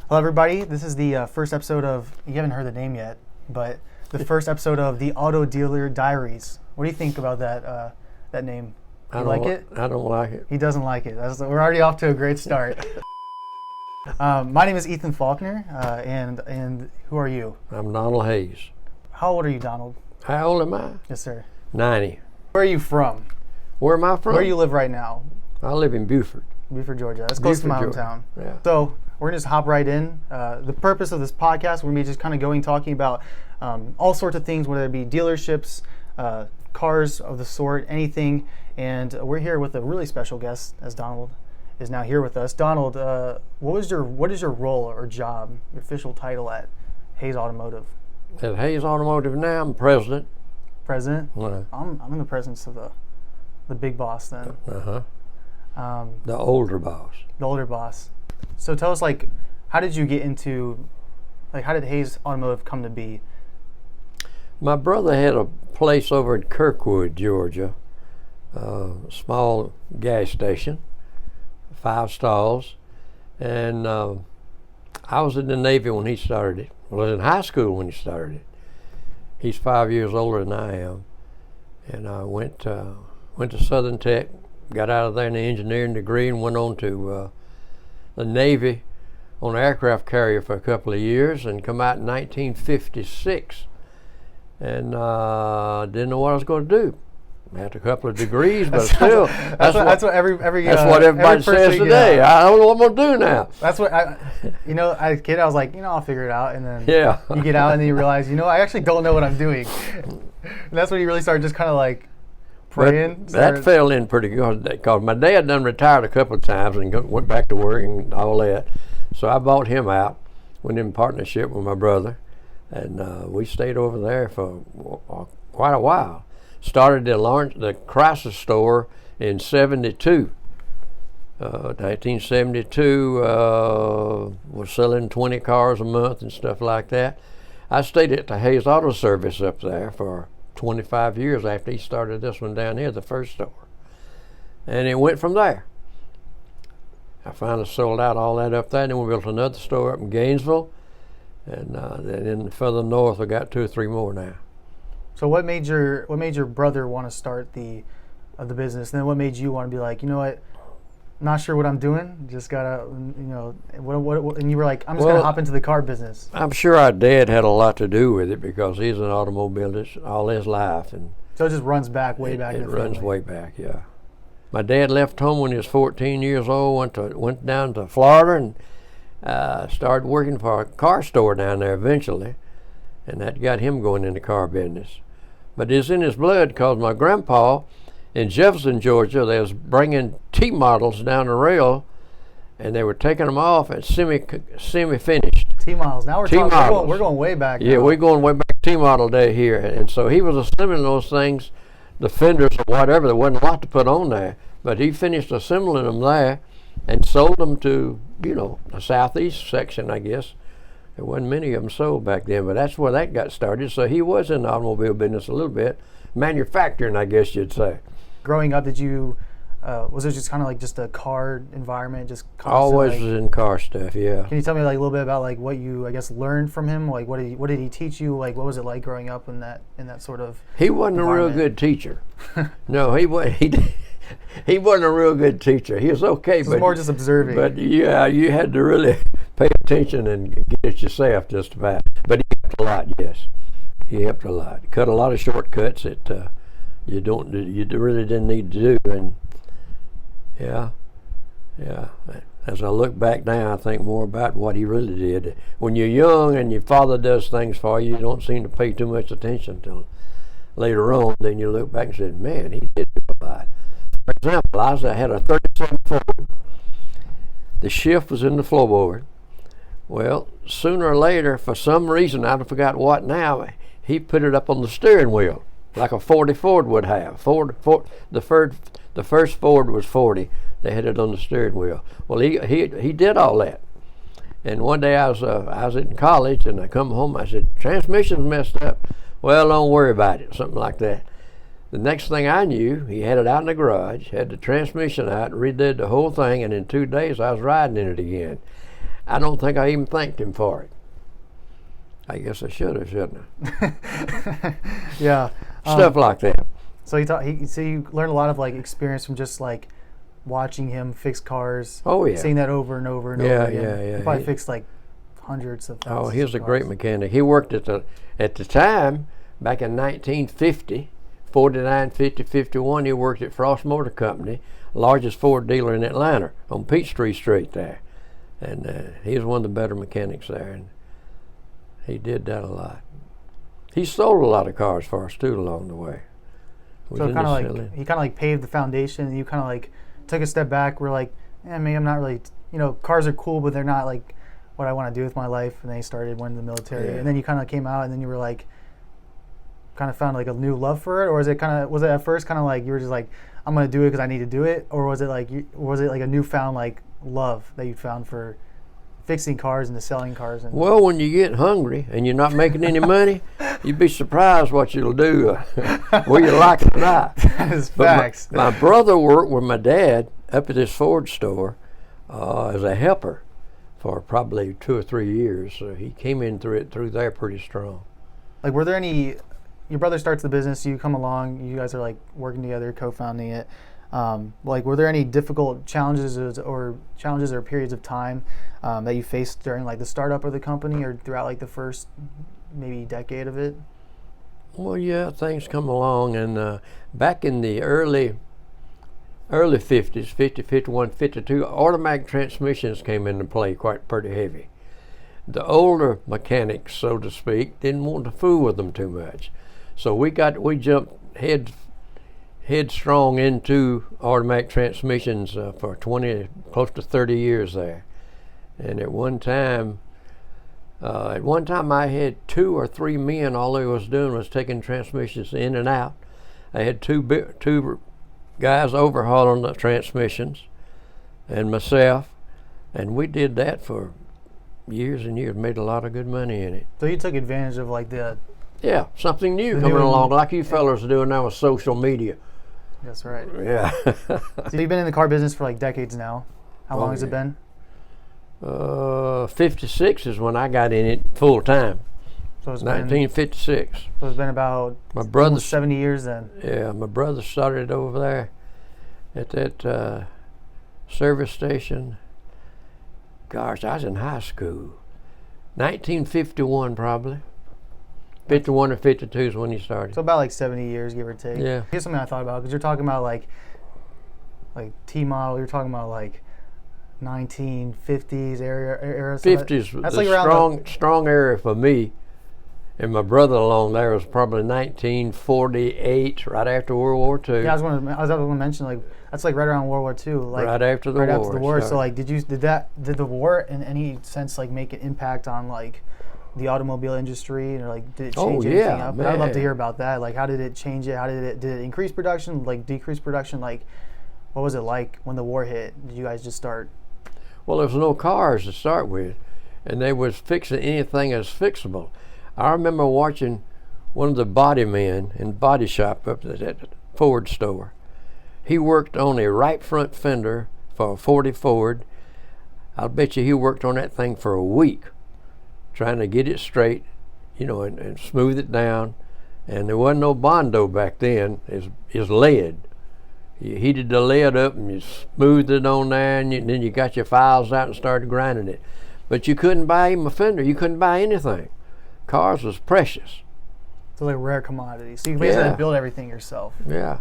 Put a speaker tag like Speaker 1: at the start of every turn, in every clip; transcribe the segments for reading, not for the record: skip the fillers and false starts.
Speaker 1: Hello, everybody. This is the first episode of, you haven't heard the name yet, but the first episode of the Auto Dealer Diaries. What do you think about that name? You like it?
Speaker 2: I don't like it.
Speaker 1: He doesn't like it. We're already off to a great start. My name is Ethan Faulkner, and who are you?
Speaker 2: I'm Donald Hayes.
Speaker 1: How old are you, Donald?
Speaker 2: How old am I?
Speaker 1: Yes, sir.
Speaker 2: 90.
Speaker 1: Where are you from?
Speaker 2: Where am I from?
Speaker 1: Where you live right now?
Speaker 2: I live in Beaufort.
Speaker 1: Beaufort, Georgia. That's close to my hometown.
Speaker 2: Yeah.
Speaker 1: So we're going to just hop right in. The purpose of this podcast, we're going to be just kind of talking about all sorts of things, whether it be dealerships, cars of the sort, anything. And we're here with a really special guest, as Donald is now here with us. Donald, what is your role or job, your official title at Hayes Automotive?
Speaker 2: At Hayes Automotive now, I'm president.
Speaker 1: President?
Speaker 2: Uh-huh.
Speaker 1: I'm in the presence of the big boss then.
Speaker 2: Uh-huh. The older boss.
Speaker 1: The older boss. So tell us, how did you get into, how did Hayes Automotive come to be?
Speaker 2: My brother had a place over in Kirkwood, Georgia, a small gas station, 5 stalls, and I was in the Navy when he started it. Well, I was in high school when he started it. He's 5 years older than I am, and I went to Southern Tech, got out of there in the engineering degree, and went on to the Navy on an aircraft carrier for a couple of years, and come out in 1956, and didn't know what I was going to do. I had a couple of degrees, but still,
Speaker 1: that's what
Speaker 2: everybody says today. I don't know what I'm going to do now.
Speaker 1: That's what as a kid, I was like, I'll figure it out, and then
Speaker 2: you
Speaker 1: get out and then you realize, I actually don't know what I'm doing. And that's when you really start just kind of praying.
Speaker 2: That fell in pretty good because my dad done retired a couple of times and went back to work and all that. So I bought him out, went in partnership with my brother, and we stayed over there for quite a while. Started the Chrysler store in 1972. 1972, was selling 20 cars a month and stuff like that. I stayed at the Hayes Auto Service up there for 25 years after he started this one down here, the first store. And it went from there. I finally sold out all that up there, and then we built another store up in Gainesville, and then further north, I got 2 or 3 more now.
Speaker 1: So what made your brother want to start the business? And then what made you want to be like, you know what, not sure what I'm doing, just gotta, what and you were like, I'm just gonna hop into the car business.
Speaker 2: I'm sure our dad had a lot to do with it because he's an automobilist all his life, and
Speaker 1: so it just runs way back.
Speaker 2: It runs way back, yeah. My dad left home when he was 14 years old, went down to Florida and started working for a car store down there eventually, and that got him going in the car business. But it's in his blood because my grandpa in Jefferson, Georgia, they was bringing T models down the rail, and they were taking them off at semi-finished.
Speaker 1: T models. Now we're going way back.
Speaker 2: Yeah, we're going way back. T model day here, and so he was assembling those things, the fenders or whatever. There wasn't a lot to put on there, but he finished assembling them there, and sold them to the southeast section, I guess. There wasn't many of them sold back then, but that's where that got started. So he was in the automobile business a little bit, manufacturing, I guess you'd say.
Speaker 1: Growing up, did you, was it just kind of just a car environment, just constant?
Speaker 2: Always was in car stuff, yeah.
Speaker 1: Can you tell me a little bit about what you, I guess, learned from him? What did he teach you? What was it like growing up in that sort of
Speaker 2: He wasn't a real good teacher. No, he wasn't a real good teacher. He was okay, but
Speaker 1: more just observing.
Speaker 2: But yeah, you had to really pay attention and get it yourself just about. But he helped a lot, yes. He helped a lot. Cut a lot of shortcuts that you really didn't need to do. And yeah. As I look back now, I think more about what he really did. When you're young and your father does things for you, you don't seem to pay too much attention until later on. Then you look back and say, man, he did do a lot. For example, I had a 37 Ford. The shift was in the floorboard. Well, sooner or later, for some reason, I forgot what now, he put it up on the steering wheel, like a 40 Ford would have. The first Ford was 40. They had it on the steering wheel. Well, he did all that. And one day I was in college, and I come home. I said, transmission's messed up. Well, don't worry about it, something like that. The next thing I knew, he had it out in the garage, had the transmission out, redid the whole thing, and in 2 days I was riding in it again. I don't think I even thanked him for it. I guess I should have, shouldn't I?
Speaker 1: Yeah.
Speaker 2: Stuff like that.
Speaker 1: So so you learned a lot of like experience from just like watching him fix cars.
Speaker 2: Oh, yeah.
Speaker 1: Seeing that over and over and
Speaker 2: Yeah,
Speaker 1: over again.
Speaker 2: yeah, yeah.
Speaker 1: He probably fixed like hundreds of thousands.
Speaker 2: Oh, he was a
Speaker 1: of
Speaker 2: great
Speaker 1: cars.
Speaker 2: mechanic. He worked at the time, back in 1950, 49, 50, 51, he worked at Frost Motor Company, largest Ford dealer in Atlanta, on Peachtree Street there. And he was one of the better mechanics there, and he did that a lot. He sold a lot of cars for us, too, along the way.
Speaker 1: So kind of like, he kind of like paved the foundation, and you kind of like took a step back. We're like, maybe I'm not really, cars are cool, but they're not like what I want to do with my life. And then he started, went in the military, and then you kind of came out, and then you were like, kind of found like a new love for it, or was it at first kind of like you were just like, I'm gonna do it because I need to do it, or was it like a newfound like love that you found for fixing cars and the selling cars? And
Speaker 2: well, when you get hungry and you're not making any money, you'd be surprised what you'll do, whether you like it or not.
Speaker 1: That is facts.
Speaker 2: My brother worked with my dad up at this Ford store as a helper for probably 2 or 3 years. So he came in through there pretty strong.
Speaker 1: Like, were there any? Your brother starts the business, you come along, you guys are like working together, co-founding it. Like, were there any difficult challenges or periods of time that you faced during like the startup of the company or throughout like the first maybe decade of it?
Speaker 2: Well, yeah, things come along, and back in the early 50s, 50, 51, 52, automatic transmissions came into play pretty heavy. The older mechanics, so to speak, didn't want to fool with them too much. So we jumped headstrong into automatic transmissions for close to 30 years there. And at one time I had 2 or 3 men. All they was doing was taking transmissions in and out. I had two guys overhauling the transmissions, and myself, and we did that for years and years. Made a lot of good money in it.
Speaker 1: So you took advantage of like
Speaker 2: something new coming along, like you fellas are doing now with social media.
Speaker 1: That's right.
Speaker 2: Yeah.
Speaker 1: So you've been in the car business for like decades now. How long has it been?
Speaker 2: 56 is when I got in it full time.
Speaker 1: So it's
Speaker 2: 1956.
Speaker 1: So it's been about almost 70 years then.
Speaker 2: Yeah, my brother started over there at that service station. Gosh, I was in high school. 1951 probably. 51 or 52 is when he started.
Speaker 1: So about like 70 years, give or take.
Speaker 2: Yeah.
Speaker 1: Here's something I thought about, because you're talking about like T-model, you're talking about like 1950s era. So
Speaker 2: 50s
Speaker 1: that's
Speaker 2: was
Speaker 1: like around
Speaker 2: strong era for me. And my brother along there was probably 1948, right after World War II.
Speaker 1: Yeah, I was going to mention, like, that's like right around World War II. Like,
Speaker 2: right after the war.
Speaker 1: Right after the war. So like, did the war in any sense like make an impact on like the automobile industry, or like did it change anything up? I'd love to hear about that. Like, how did it change it? Did it increase production? Like, decrease production? Like, what was it like when the war hit? Did you guys just start?
Speaker 2: Well, there was no cars to start with, and they was fixing anything that's fixable. I remember watching one of the body men in the body shop up at that Ford store. He worked on a right front fender for a 40 Ford. I'll bet you he worked on that thing for a week, trying to get it straight, and smooth it down. And there wasn't no Bondo back then. It's lead. You heated the lead up and you smoothed it on there, and then you got your files out and started grinding it. But you couldn't buy even a fender. You couldn't buy anything. Cars was precious.
Speaker 1: So like rare commodity. So you basically had to build everything yourself.
Speaker 2: Yeah.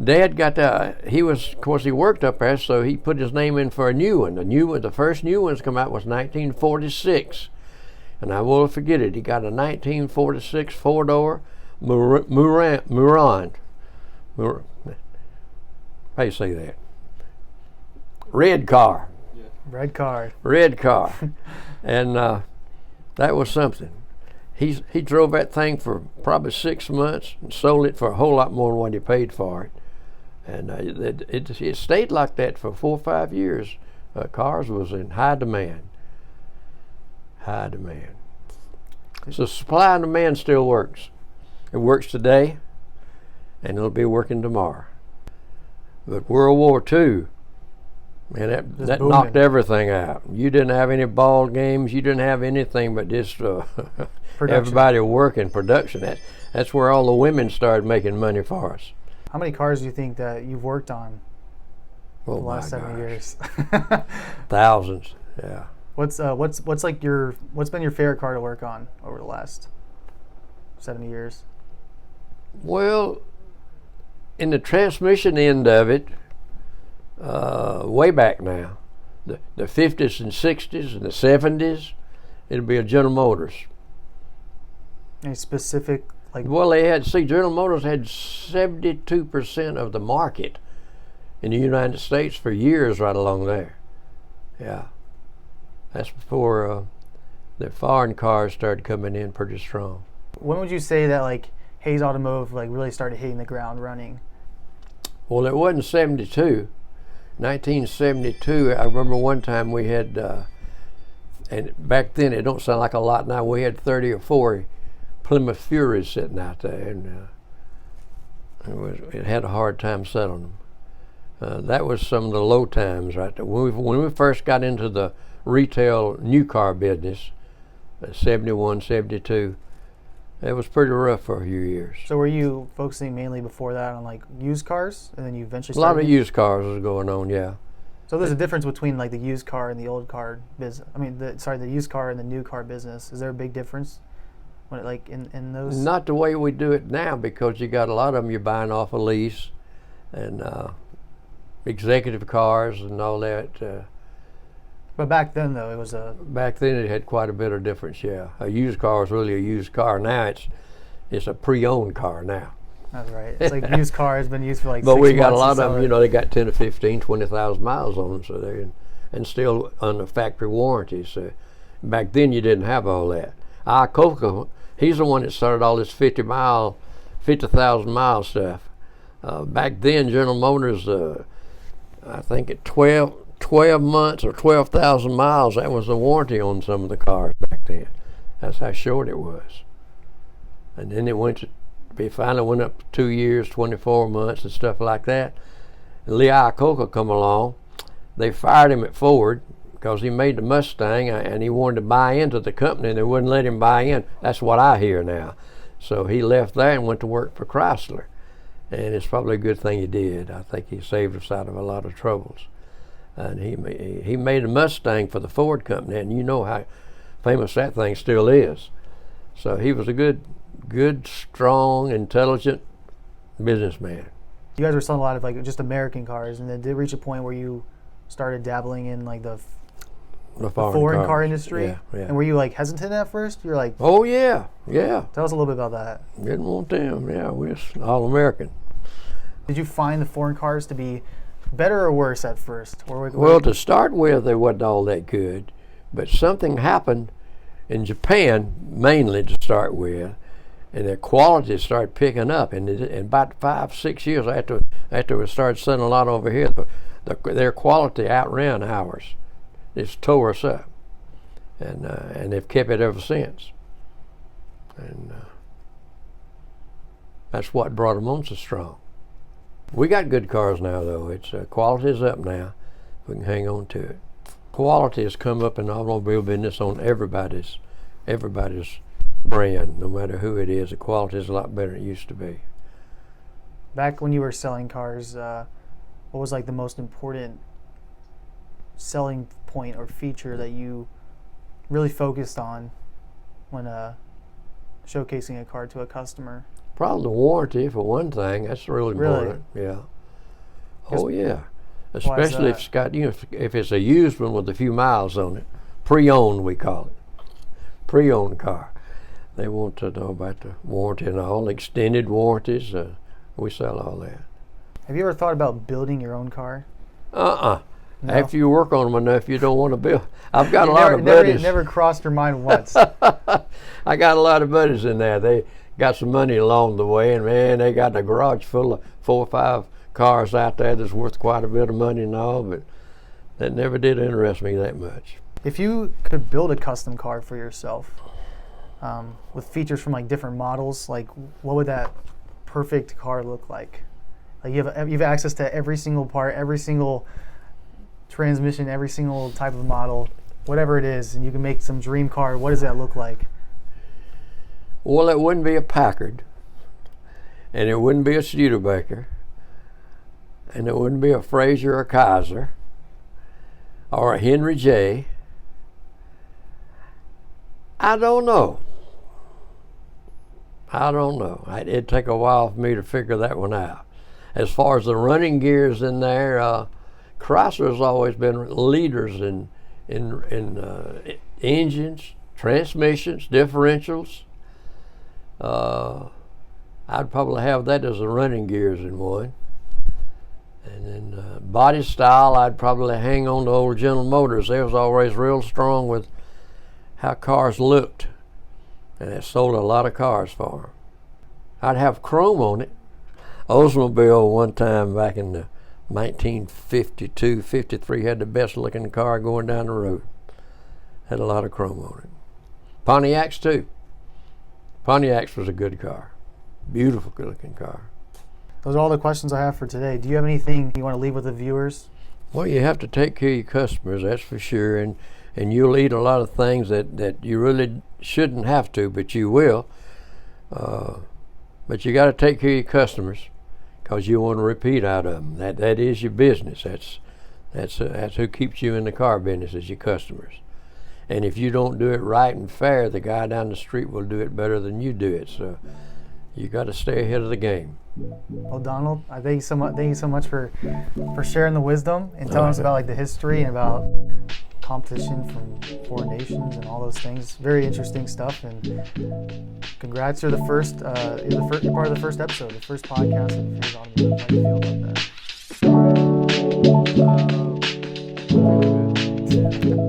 Speaker 2: Dad got he worked up there, so he put his name in for a new one. The first new ones come out was 1946. And I won't forget it. He got a 1946 four-door Mourant. How you say that? Red car.
Speaker 1: Yeah. Red car.
Speaker 2: And that was something. He drove that thing for probably 6 months and sold it for a whole lot more than what he paid for it. And it stayed like that for 4 or 5 years. Cars was in high demand. So supply and demand still works. It works today, and it'll be working tomorrow. But World War II And
Speaker 1: Just
Speaker 2: that
Speaker 1: booming.
Speaker 2: knocked everything out. You didn't have any ball games. You didn't have anything but just everybody working production. That's where all the women started making money for us.
Speaker 1: How many cars do you think that you've worked on the last 7 years?
Speaker 2: Thousands. Yeah.
Speaker 1: What's been your favorite car to work on over the last 70 years?
Speaker 2: Well, in the transmission end of it, way back now, the 50s and 60s and the 70s, it'll be a General Motors.
Speaker 1: Any specific, like?
Speaker 2: Well, General Motors had 72% of the market in the United States for years right along there. Yeah. That's before the foreign cars started coming in pretty strong.
Speaker 1: When would you say that like Hayes Automotive like really started hitting the ground running?
Speaker 2: Well, it wasn't 72. 1972, I remember one time we had, and back then it don't sound like a lot now, we had 30 or 40 Plymouth Furies sitting out there, and it had a hard time selling them. That was some of the low times right there. When we first got into the retail new car business, 71, 72, it was pretty rough for a few years.
Speaker 1: So were you focusing mainly before that on like used cars, and then you eventually
Speaker 2: A lot
Speaker 1: started?
Speaker 2: of used cars was going on, yeah.
Speaker 1: So there's a difference between like the used car and the old car business. I mean, the used car and the new car business. Is there a big difference when like in those?
Speaker 2: Not the way we do it now, because you got a lot of them you're buying off a lease, and executive cars and all that.
Speaker 1: But back then though, it was a.
Speaker 2: Back then it had quite a bit of difference, yeah. A used car was really a used car. Now it's a pre-owned car now.
Speaker 1: That's right. It's like used car has been used for like.
Speaker 2: But
Speaker 1: 6
Speaker 2: we got a
Speaker 1: months
Speaker 2: lot of them, they got 10 to 15, 20,000 miles on them, so and still under factory warranty. So back then you didn't have all that. Iacocca, he's the one that started all this 50,000 mile stuff. Back then, General Motors, I think at 12 months or 12,000 miles, that was the warranty on some of the cars back then. That's how short it was. And then it finally went up to 2 years, 24 months and stuff like that. And Lee Iacocca come along. They fired him at Ford because he made the Mustang and he wanted to buy into the company and they wouldn't let him buy in. That's what I hear now. So he left there and went to work for Chrysler. And it's probably a good thing he did. I think he saved us out of a lot of troubles. And he made a Mustang for the Ford company, and you know how famous that thing still is. So he was a good, strong, intelligent businessman.
Speaker 1: You guys were selling a lot of like just American cars, and then did it reach a point where you started dabbling in like the foreign car industry?
Speaker 2: Yeah.
Speaker 1: And were you like hesitant at first? You're like,
Speaker 2: oh yeah.
Speaker 1: Tell us a little bit about that.
Speaker 2: Didn't want them. Yeah, we're all American.
Speaker 1: Did you find the foreign cars to be better or worse at first?
Speaker 2: Well, to start with, they wasn't all that good, but something happened in Japan, mainly to start with, and their quality started picking up. And about 5-6 years after we started selling a lot over here, their quality outran ours. It's tore us up, and they've kept it ever since. And that's what brought them on so strong. We got good cars now, though. It's quality's up now. We can hang on to it. Quality has come up in the automobile business on everybody's brand, no matter who it is. The quality is a lot better than it used to be.
Speaker 1: Back when you were selling cars, what was like the most important selling point or feature that you really focused on when showcasing a car to a customer?
Speaker 2: Probably the warranty, for one thing. That's really important. Yeah. Oh yeah. Especially if it's got, if it's a used one with a few miles on it. Pre-owned, we call it. Pre-owned car. They want to know about the warranty and all, extended warranties. We sell all that.
Speaker 1: Have you ever thought about building your own car?
Speaker 2: No.
Speaker 1: After
Speaker 2: you work on them enough, you don't want to build. I've got a lot of buddies.
Speaker 1: Never crossed your mind once.
Speaker 2: I got a lot of buddies in there. They got some money along the way, and man, they got a garage full of 4 or 5 cars out there that's worth quite a bit of money and all, but that never did interest me that much.
Speaker 1: If you could build a custom car for yourself, with features from like different models, like what would that perfect car look like? Like you have access to every single part, every single transmission, every single type of model, whatever it is, and you can make some dream car, what does that look like?
Speaker 2: Well, it wouldn't be a Packard, and it wouldn't be a Studebaker, and it wouldn't be a Fraser or Kaiser or a Henry J. I don't know. It'd take a while for me to figure that one out. As far as the running gears in there, Chrysler's always been leaders in engines, transmissions, differentials. I'd probably have that as the running gears in one. And then body style, I'd probably hang on to old General Motors. They was always real strong with how cars looked, and it sold a lot of cars for them. I'd have chrome on it. Oldsmobile one time back in the 1952, 53 had the best looking car going down the road. Had a lot of chrome on it. Pontiacs too. Pontiacs was a good car. Beautiful good looking car.
Speaker 1: Those are all the questions I have for today. Do you have anything you want to leave with the viewers?
Speaker 2: Well, you have to take care of your customers, that's for sure, and you'll eat a lot of things that you really shouldn't have to, but you will. But you got to take care of your customers, because you want to repeat out of them. That is your business. That's who keeps you in the car business, is your customers. And if you don't do it right and fair, the guy down the street will do it better than you do it. So you got to stay ahead of the game.
Speaker 1: Well, Donald, I thank you so much. Thank you so much for sharing the wisdom and telling us about like the history and about competition from foreign nations and all those things. Very interesting stuff. And congrats, you're the first. You're part of the first episode, the first podcast of Hayes Automotive. How do you feel about that?